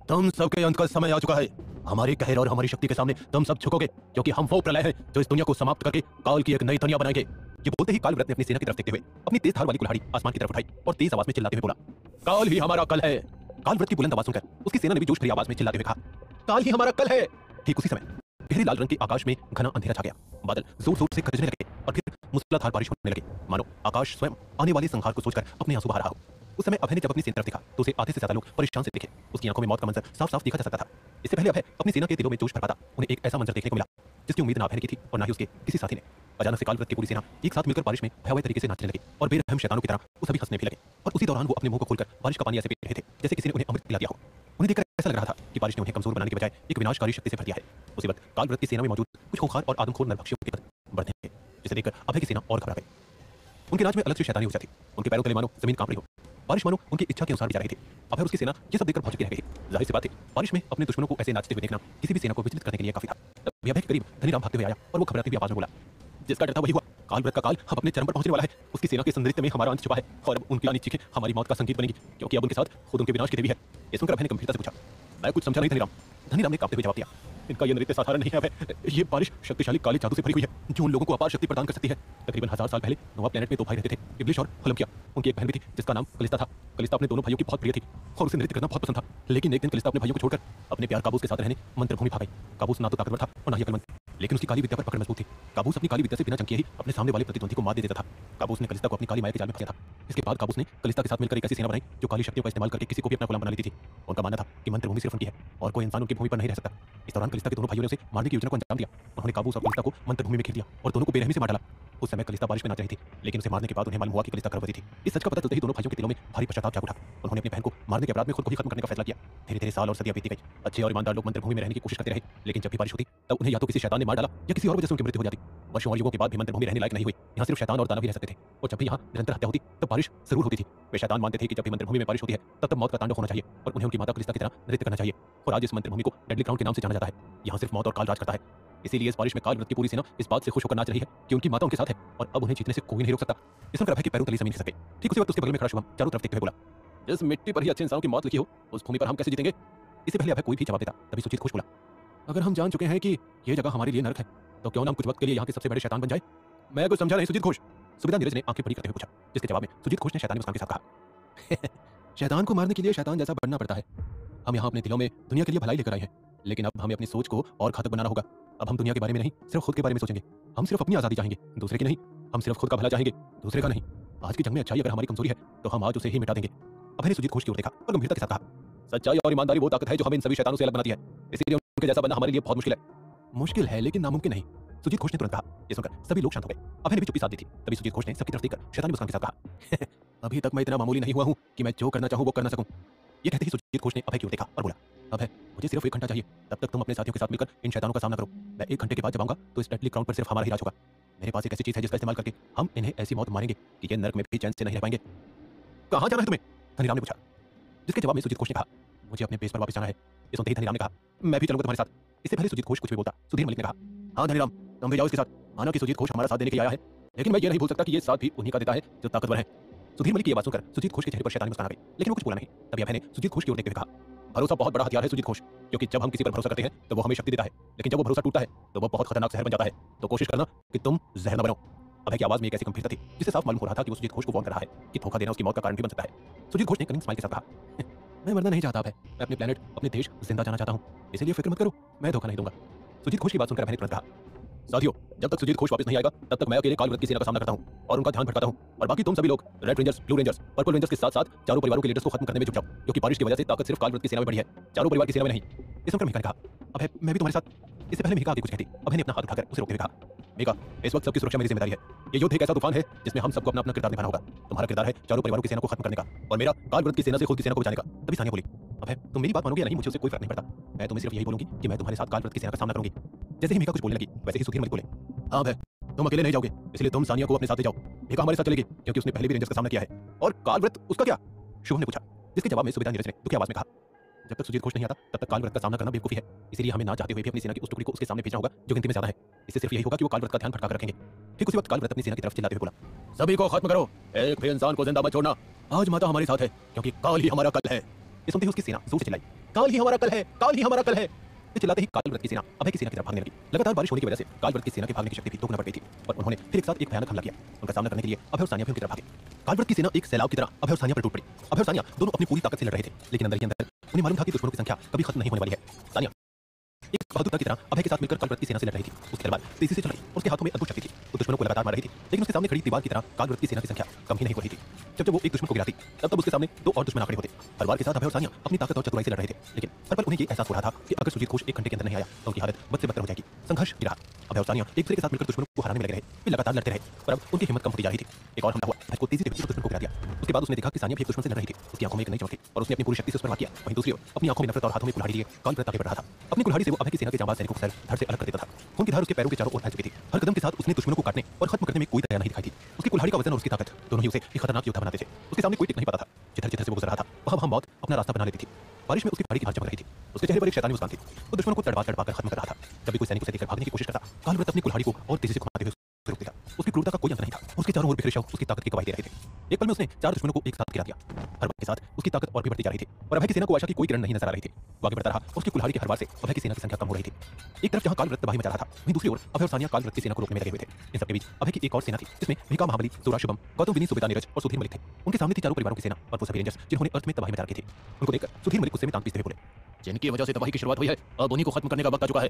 तुम सबके अंत का समय आ चुका है। हमारे कहर और हमारी शक्ति के सामने तुम सब झुकोगे, क्योंकि हम वो प्रलय हैं जो इस दुनिया को समाप्त करके काल की एक नई दुनिया बनाएंगे। ये बोलते ही कालव्रत ने अपनी सेना की तरफ देखते हुए अपनी तेज धार वाली कुल्हाड़ी आसमान की तरफ उठाई और तेज आवाज में चिल्लाते हुए बोला, काल ही हमारा कल है। कालव्रत की बुलंद आवाज सुनकर उसकी सेना ने भी जोश भरी आवाज में चिल्लाते हुए कहा, काल ही हमारा कल है। ठीक उसी समय गहरे लाल रंग के आकाश में घना अंधेरा छा गया। बादल जोर जोर से गरजने लगे और फिर मूसलाधार बारिश होने लगी, मानो आकाश स्वयं आने वाले संहार को सोचकर अपने आंसू बहा रहा हो। उस समय अभय ने जब अपनी सेना तरफ देखा तो उसे आधे से ज्यादा लोग परेशान से दिखे। उसकी आंखों में मौत का मंजर साफ साफ देखा जा सकता था। इससे पहले अभय अपनी सेना के दिलों में जोश भर पाता, उन्हें एक ऐसा मंजर देखने को मिला जिसकी उम्मीद ना अभय ने की थी और ना ही उसके किसी साथी ने। अचानक से कालव्रत की पूरी सेना एक साथ मिलकर बारिश में भयावह तरीके से नाचने लगी और बेरहम शैतानों की तरह वो सभी हंसने भी लगे। और उसी दौरान वो अपने मुंह को खोलकर बारिश का पानी ऐसे पी रहे थे जैसे किसी ने उन्हें अमृत पिला दिया हो। उन्हें देखकर ऐसा लग रहा था कि बारिश ने उन्हें कमजोर बनाने के बजाय एक विनाशकारी शक्ति से भर दिया है। उसी वक्त कालव्रत की सेना में मौजूद कुछ खूंखार और आदमखोर नरभक्षियों के कद बढ़ने लगे, जिसे देखकर अभय की सेना और घबरा गई। उनके नाच में अलग सी शैतानी ऊर्जा थी। उनके पैरों तले मानो जमीन कांप रही हो। बारिश मानो उनकी इच्छा के अनुसार भी जा रही थी। अभय और उसकी सेना ये सब देखकर भौचक्की रह गई। जाहिर सी बात है, बारिश में अपने दुश्मनों को ऐसे नाचते हुए देखना किसी भी सेना को विचलित करने के लिए काफी था। तभी अभय के करीब धनीराम भागते हुए आया और वो घबराती हुई आवाज में बोला, जिसका डर था वही हुआ। कालव्रत का काल अब अपने चरम पर पहुंचने वाला है। उसकी सेना के सौंदर्य में हमारा अंत छुपा है और अब उनकी आनी चीखें हमारी मौत का संगीत बनेगी, क्योंकि अब उनके साथ खुद उनके विनाश की देवी है। ये सुनकर अभय ने गंभीरता से पूछा, मैं कुछ समझा नहीं धनीराम। धनीराम ने कांपते हुए जवाब दिया, इनका ये नृत्य साधारण नहीं है अभय। ये बारिश शक्तिशाली काली जादू से भरी हुई है जो उन लोगों को अपार शक्ति प्रदान कर सकती है। तकरीबन 1000 साल पहले नोवा प्लेनेट में दो भाई रहते थे, इब्लिश और हलमकिया। उनकी एक बहन भी थी जिसका नाम कलिस्ता था। कलिस्ता अपने दोनों भाइयों की बहुत प्रिय थी और उसे नृत्य करना बहुत पसंद था। लेकिन एक दिन कलिस्ता अपने भाइयों को छोड़कर अपने प्यार काबूस के साथ रहने मंत्रभूमि भाग गई। काबूस ना तो ताकतवर था और ना ही अकलमंद, लेकिन उसकी काली विद्या पर पकड़ मजबूत थी। काबूस अपनी काली विद्या से बिना जंग किए ही अपने सामने वाले प्रतिद्वंदी को मार दे देता था। काबूस ने कलिस्ता को अपनी काली माया के जाल में फंसाया था। इसके बाद काबूस ने कलिस्ता के साथ मिलकर एक ऐसी सेना बनाई जो काली शक्तियों का इस्तेमाल करके किसी को भी अपना गुलाम बना लेती थी। उनका मानना था कि मंत्रभूमि सिर्फ उनकी है और कोई इंसान उनकी भूमि पर नहीं रह सकता। इस दौरान कलिस्ता के दोनों भाइयों ने उसे मारने की योजना को अंजाम दिया। उन्होंने काबूस और कलिस्ता को मंत्रभूमि में घेर दिया और दोनों को बेरहमी से मार डाला। उस समय कलिस्ता बारिश में नाच रही थी, लेकिन उसे मारने के बाद उन्हें मालूम हुआ कि कलिस्ता गर्भवती थी। इस सच का पता चलते ही दोनों भाइयों के दिलों में भारी पश्चाताप जाग उठा। उन्होंने अपनी बहन को मारने के अपराध में खुद को ही खत्म करने का फैसला किया। धीरे धीरे साल और सदियां बीती गई। अच्छे और ईमानदार लोग मंत्रभूमि में रहने की कोशिश करते रहे, लेकिन जब भी बारिश होती तब उन्हें या तो किसी शैतान ने मार डाला या किसी और वजह से उनकी मृत्यु हो जाती। वर्षों और युगों के बाद भी मंत्रभूमि रहने लायक नहीं हुई। यहाँ सिर्फ शैतान और दानव ही रह सकते थे और जब भी यहाँ निरंतर हत्या होती तब बारिश जरूर होती थी। वे शैतान मानते थे कि जब भी मंत्रभूमि में बारिश होती है तब मौत का तांडव होना चाहिए और उन्हें उनकी माता कलिस्ता की तरह नृत्य करना चाहिए। और आज इस मंत्रभूमि को डेडली ग्राउंड के नाम से जाना जाता है। यहाँ सिर्फ मौत और काल राज करता है। इसीलिए इस बारिश में कालव्रत की पूरी सेना इस बात से खुश होकर नाच रही है कि उनकी माता उनके साथ है और अब उन्हें जीतने से कोई नहीं रोक सकता। इस सुनकर अभय के पैरों तले जमीन खिसक गई। ठीक उसी वक्त उसके बगल में खड़ा शुभम चारों तरफ देखते हुए बोला, जिस मिट्टी पर ही अच्छे इंसानों की मौत लिखी हो उस भूमि पर हम कैसे जीतेंगे। इससे पहले अभय कोई भी जवाब देता तभी सुजीत खुश बोला, अगर हम जान चुके हैं कि ये जगह हमारे लिए नरक है तो क्यों ना हम कुछ वक्त के लिए यहाँ के सबसे बड़े शैतान बन जाए। मैं कुछ समझा नहीं सुजीत घोष। सुबेदार नीरज ने आंखें बड़ी करते हुए पूछा, जिसके जवाब में सुजीत घोष ने शैतानी मुस्कान के साथ कहा, शैतान को मारने के लिए शैतान जैसा बनना पड़ता है। हम यहाँ अपने दिलों में दुनिया के लिए भलाई लेकर आए हैं, लेकिन अब हमें अपनी सोच को और घातक बनाना होगा। अब हम दुनिया के बारे में नहीं सिर्फ खुद के बारे में सोचेंगे। हम सिर्फ अपनी आजादी चाहेंगे, दूसरे की नहीं। हम सिर्फ खुद का भला चाहेंगे, दूसरे का नहीं। आज की जंग में अच्छाई अगर हमारी कमजोरी है तो हम आज उसे ही मिटा देंगे। अभय ने सुजीत घोष की ओर देखा और गंभीरता के साथ कहा, सच्चाई और ईमानदारी वो ताकत है जो हमें इन सभी शैतानों से अलग बनाती है। इसीलिए उनके जैसा बनना हमारे लिए बहुत मुश्किल है। मुश्किल है लेकिन नामुमकिन नहीं, सुजीत घोष ने तुरंत कहा। ये सुनकर सभी लोग शांत हो गए। अभय ने भी चुप्पी साध दी थी। तभी सुजीत घोष ने सबकी तरफ देखकर शैतानी मुस्कान के साथ कहा, अभी तक मैं इतना मामूली नहीं हुआ हूं कि मैं जो करना चाहूं वो कर ना सकूं। ये कहते ही सुजीत घोष ने अभय की ओर देखा और बोला, अभय मुझे सिर्फ 1 घंटा चाहिए, तब तक तुम अपने साथियों के साथ मिलकर इन शैतानों का सामना करो। मैं 1 घंटे के बाद जब आऊंगा तो इस डेडली ग्राउंड पर सिर्फ हमारा ही राज होगा। मेरे पास एक ऐसी चीज है जिसका इस्तेमाल करके हम इन्हें ऐसी मौत मारेंगे कि ये नरक में भी चैन से नहीं रह पाएंगे। कहां जाना है तुम्हें? धनीराम ने पूछा, जिसके जवाब में सुजीत घोष ने कहा, मुझे अपने बेस पर वापस जाना है। ये सुनते ही धनीराम ने कहा, मैं भी चलूंगा तुम्हारे साथ। इससे पहले सुजीत घोष कुछ भी बोलता सुधीर मलिक ने कहा, हाँ धनीराम तुम भी जाओ इसके साथ। माना कि सुजीत घोष हमारा साथ देने के लिए आया है, लेकिन मैं ये नहीं भूल सकता कि ये साथ भी उन्हीं का देता है जो ताकतवर है। सुधीर मलिक की आवाज सुनकर सुजीत घोष के चेहरे पर शैतानी मुस्कान आ गई, लेकिन वो कुछ बोला नहीं। तभी अभय ने सुजीत घोष की ओर देखते हुए कहा, भरोसा बहुत बड़ा हथियार है सुजीत घोष, क्योंकि जब हम किसी पर भरोसा करते हैं तो वो हमें शक्ति देता है, लेकिन जब वो भरोसा टूटता है तो वो बहुत खतरनाक जहर बन जाता है। तो कोशिश करना कि तुम जहर न बनो। अभय की आवाज में एक ऐसी गंभीरता थी जिससे साफ मालूम हो रहा था कि वो सुजीत घोष को वार्न कर रहा है कि धोखा देना उसकी मौत का कारण भी बन सकता है। सुजीत घोष ने कनिंग स्माइल के साथ कहा, मैं मरना नहीं चाहता अभय, मैं अपने प्लेनेट अपने देश जिंदा जाना चाहता हूं, इसीलिए फिक्र मत करो, मैं धोखा नहीं दूंगा। सुजीत घोष की बात सुनकर अभय ने तुरंत कहा, साथियों जब तक सुजीत घोष वापस नहीं आएगा तब तक मैं अकेले कालव्रत की सेना का सामना करता हूं और उनका ध्यान भटकाता हूं, और बाकी तुम सभी लोग red rangers, blue rangers, purple rangers के साथ साथ चारों परिवारों के लीडर्स को खत्म करने में जुट जाओ, क्योंकि बारिश की वजह से ताकत सिर्फ कालव्रत की सेना में बढ़ी है, चारों परिवार की सेना में नहीं। इस सुनकर मेघा ने कहा, अभय मैं भी तुम्हारे साथ। इससे पहले मेघा आगे कुछ कहती, अभय ने अपना हाथ उठाकर उसे रोकते हुए कहा, मेघा इस वक्त सबकी सुरक्षा मेरी जिम्मेदारी है। ये युद्ध एक ऐसा तूफान है जिसमें हम सबको अपना अपना किरदार निभाना होगा। तुम्हारा किरदार है चारों परिवारों की सेना को खत्म करने का और मेरा कालव्रत की सेना से खुद की सेना को बचाने का। तभी सानिया बोली, अभय तुम मेरी बात मानोगे या नहीं, मुझे उससे कोई फर्क नहीं पड़ता। मैं तुम्हें सिर्फ यही बोलूंगी कि मैं तुम्हारे साथ कालव्रत की सेना का सामना करूंगी। जैसे ही मेघा कुछ बोलने लगी वैसे ही सुधीर मलिक बोले, हाँ अभय तुम अकेले नहीं जाओगे, इसलिए तुम सानिया को अपने साथ ले जाओ। मेघा हमारे साथ चलेगी क्योंकि उसने पहले भी रेंजर्स का सामना किया है। और कालव्रत उसका क्या? शुभम ने पूछा, जिसके जवाब में सुबेदार नीरज ने दुखी आवाज में कहा, जब तक सुजीत घोष नहीं आता तब तक कालव्रत का सामना करना बेवकूफी है, इसीलिए हमें ना चाहते हुए भी अपनी सेना की उस टुकड़ी को उसके सामने भेजना होगा जो गिनती में ज्यादा है। इससे सिर्फ यही होगा कि वो कालव्रत का ध्यान भटका कर रखेंगे। ठीक उसी वक्त कालव्रत अपनी सेना की तरफ चिल्लाते हुए बोला, सभी को खत्म करो, एक भी इंसान को जिंदा मत छोड़ना। आज माता हमारे साथ है क्योंकि काल ही हमारा कल है। ये सुनते ही उसकी सेना जोर से चिल्लाई, काल ही हमारा कल है, काल ही हमारा कल है। ये चिल्लाते ही काल व्रत की सेना अभय की सेना की तरफ भागने लगी। लगातार बारिश होने की वजह से काल व्रत की सेना की भागने की शक्ति भी दोगुना बढ़ गई थी और उन्होंने फिर एक साथ एक भयानक हमला किया। उनका सामना करने के लिए अभय और सानिया भी उनकी तरफ भागे। काल व्रत की सेना एक सैलाब की तरह अभय और सानिया पर टूट पड़ी। अभय और सानिया दोनों अपनी पूरी ताकत से लड़ रहे थे, लेकिन अंदर ही अंदर उन्हें मालूम था कि दुश्मनों की संख्या कभी खत्म नहीं होने वाली है। सानिया एक बहादुर की तरह अभय के साथ मिलकर काल व्रत की सेना से लड़ रही थी। उसकी तलवार तेजी से चल रही और उसके हाथों में अद्भुत शक्ति थी। वो दुश्मनों को लगातार मार रही थी, लेकिन उसके सामने खड़ी दीवार की तरह काल व्रत की सेना की संख्या कम ही नहीं हो रही थी। जब वो एक दुश्मन को गिराती तब उसके सामने दो और दुश्मन आ खड़े होते। तलवार के साथ अभय और सानिया अपनी ताकत और चतुराई से लड़ रहे थे, लेकिन हर पल उन्हें ये एहसास हो रहा था कि अगर सुजीत घोष एक घंटे के अंदर नहीं आया तो उनकी हालत बद से बदतर हो जाएगी। संघर्ष ही रहा। अभय और सानिया एक दूसरे के साथ मिलकर दुश्मनों को हराने में लगे रहे। वे लगातार लड़ते रहे, पर अब उनकी हिम्मत कम होती जा रही थी। एक और हमला हुआ। अभय को तेजी से दुश्मन को गिरा दिया। उसके बाद उसने देखा कि सानिया भी एक दुश्मन से लड़ रही थी। उसकी आंखों में एक नई चमक थी और उसने अपनी पूरी शक्ति से उस पर वार किया। वहीं दूसरी ओर अपनी आंखों में नफरत और हाथों में कुल्हाड़ी लिए काल व्रत आगे बढ़ रहा था। अपनी कुल्हाड़ी से वो अभय की सेना के जांबाज सैनिकों को धड़ से अलग कर देता था। खून की धार उसके पैरों के चारों ओर फैल चुकी थी। हर कदम के साथ उसने दुश्मनों को काटने और खत्म करने में कोई दया नहीं दिखाई थी। उसकी कुल्हाड़ी का वजन और उसकी ताकत दोनों ही उसे एक खतरनाक योद्धा बनाते थे। उसके सामने कोई टिक नहीं पाता था। जिधर जिधर से वो गुजर रहा था वहां मौत अपना रास्ता बना लेती थी। बारिश में उसकी गाड़ी की भार चमक रही थी। उसके चेहरे पर एक शैतानी मुस्कान थी। वो दुश्मनों को तड़पा कर खत्म कर रहा था। जब भी कोई सैनिक उसे देखकर भागने की कोशिश करता, काल व्रत अपनी कुल्हाड़ी को और तेजी से घुमाते हुए रोक देता। उसकी क्रूरता का कोई अंत नहीं था। उसके चारों ओर बिखरे शव उसकी ताकत की गवाही दे रहे थे। एक पल में उसने चार दुश्मनों को एक साथ गिरा दिया। हर वक्त के साथ उसकी ताकत और भी बढ़ती जा रही थी और अभय की सेना को आशा की कोई किरण नहीं नजर आ रही थी। वो आगे बढ़ता रहा और उसकी कुल्हाड़ी के हर वार से अभय की सेना की संख्या कम हो रही थी। एक तरफ जहां काल व्रत तबाही मचा रहा था, वहीं दूसरी ओर अभय और सानिया काल व्रत की सेना को रोकने में लगे हुए थे। इन सबके बीच अभय की एक और सेना थी, जिसमें भीका महाबली, सूरा शुभम, गौतम विनी, सुबेदा नीरज और सुधीर मलिक थे। उनके सामने थी चारों परिवारों की सेना और वो सभी रेंजर्स जिन्होंने अर्थ में तबाही मचा रखी थी। उनको देखकर सुधीर मलिक गुस्से में टांग पीसते हुए बोले, जिनकी वजह से तबाही की शुरुआत हुई है, अब उन्हीं को खत्म करने का वक्त आ चुका है।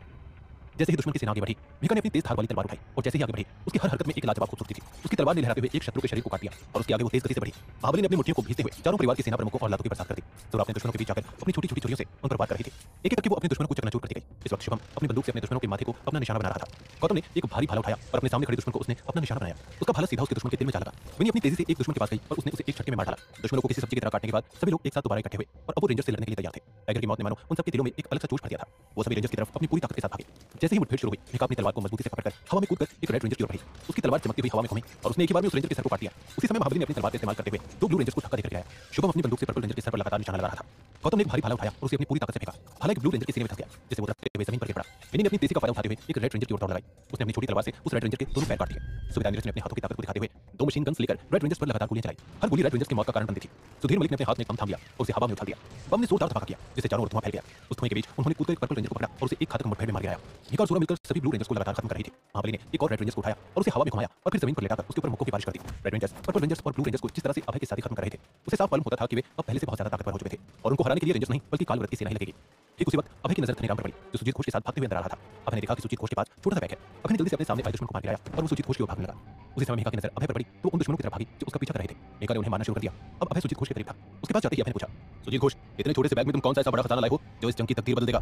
जैसे ही दुश्मन की सेना आगे बढ़ी, भीका ने अपनी तेज धार वाली तलवार उठाई और जैसे ही आगे बढ़ी, उसकी हर हरकत में एक लाजवाब खूबसूरती थी। उसकी तलवार ने लहराते हुए एक शत्रु के शरीर को काट दिया और उसके आगे वो तेज गति से बढ़ी। महाबली ने अपनी मुट्ठियों को भींचते हुए चारों परिवार की सेना प्रमुखों और लातों की बरसात कर दी। सूरा अपने दुश्मनों के बीच जाकर अपनी छोटी छोटी छुरियों से उन पर वार कर रही थी। एक एक करके वो अपने दुश्मनों को चकनाचूर करती गई। इस वक्त शुभम अपनी बंदूक से अपने दुश्मनों के माथे को अपना निशाना बना रहा था। गौतम ने एक भारी भाला उठाया और अपने सामने खड़े दुश्मन को उसने अपना निशाना बनाया। उसका भाला सीधा उसके दुश्मन के दिल में जा लगा। विनी अपनी तेजी से एक दुश्मन के पास गई और उसने उसे एक झटके में मार डाला। दुश्मनों को किसी सब्जी की तरह काटने के बाद सभी लोग एक साथ दोबारा इकट्ठे हुए और अब वो रेंजर से लड़ने के लिए तैयार थे। टाइगर की मौत ने मानो उन सबके दिलों में एक अलग सा जोश भर दिया था। वो सभी रेंजर्स की तरफ अपनी पूरी ताकत के साथ भागे। जैसे ही मुठभेड़ शुरू हुई, भीका अपनी तलवार को मजबूती से पकड़कर हवा में कूदकर एक रेड रेंजर की ओर बढ़ी। उसकी तलवार चमकती हुई हवा में घूमी और उसने एक ही बार में उस रेंजर के सर को काट दिया। उसी समय महाबली ने अपनी तलवार का इस्तेमाल करते हुए दो ब्लू रेंजर्स को धक्का देकर गिराया। शुभम अपनी बंदूक से पर्पल रेंजर के सर पर लगातार निशाना लगा रहा था। गौतम ने एक भारी भाला उठाया और उसे अपनी पूरी ताकत से फेंका। भाला एक ब्लू रेंजर के सीने में फंस गया, जिससे वो रखते हुए जमीन पर गिर पड़ा। विनी ने अपनी तेजी का फायदा उठाते हुए एक रेड रेंजर की ओर दौड़ लगाई। उसने अपनी छोटी तलवार से उस रेड रेंजर के दोनों पैर काट दिए। सुबेदा नीरज ने अपने हाथों की ताकत को दिखाते हुए दो मशीन गन्स लेकर रेड रेंजर्स पर लगातार गोलियां चलाई। हर गोली रेड रेंजर्स की मौत का कारण बनती थी। सुधीर मलिक ने अपने हाथ में बम थाम लिया और उसे हवा में उछाल दिया। बम ने जोरदार धमाका किया, जिससे चारों ओर धुआं फैल गया। उस धुएं के बीच उन्होंने कूदकर एक पर्पल रेंजर को पकड़ा और उसे एक घातक मुठभेड़ में मार गिराया। भीका और सूरा मिलकर सभी ब्लू रेंजर्स को लगातार खत्म कर रही थी। महाबली ने एक और रेड रेंजर्स को उठाया और उसे हवा में घुमाया और फिर जमीन पर लेटाकर उसके ऊपर मुक्कों की बारिश कर दी। रेड रेंजर्स, पर्पल रेंजर्स और ब्लू रेंजर्स को जिस तरह से अभय के साथ ही खत्म कर रहे थे, उसे साफ मालूम होता था कि वे अब पहले से बहुत ज्यादा ताकतवर हो चुके थे और उनको हराने के लिए रेंजर्स नहीं बल्कि काल व्रत की सेना ही लगेगी। ठीक उसी वक्त अभय की नजर धनीराम पर पड़ी, जो सुजीत घोष के साथ भागते हुए अंदर आ रहा था। अभय ने देखा कि सुजीत घोष के पास छोटा सा बैग है। अभय ने जल्दी से अपने सामने आए दुश्मन को मार गिराया और वो सुजीत घोष की ओर भागने लगा। उसी समय भीका की नजर अभय पर पड़ी तो उन दुश्मनों की तरफ भागी जो उसका पीछा कर रहे थे। भीका ने उन्हें मारना शुरू कर दिया। अब अभय सुजीत घोष के करीब था। उसके पास जाते ही अभय ने पूछा, सुजीत घोष, इतने छोटे से बैग में तुम कौन सा ऐसा बड़ा खजाना लाए हो जो इस जंग की तकदीर बदल देगा?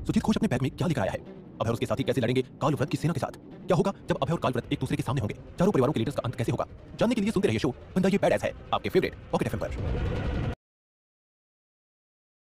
सुजीत घोष अपने बैग में क्या लेकर आया है? अभय और उसके साथी कैसे लड़ेंगे काल व्रत की सेना के साथ? क्या होगा जब अभय और काल व्रत एक दूसरे के सामने होंगे? चारों परिवारों के लीडर्स का अंत कैसे होगा? जानने के लिए सुनते रहिए शो बंदा ये बैड एस है, आपके फेवरेट पॉकेट एफएम पर।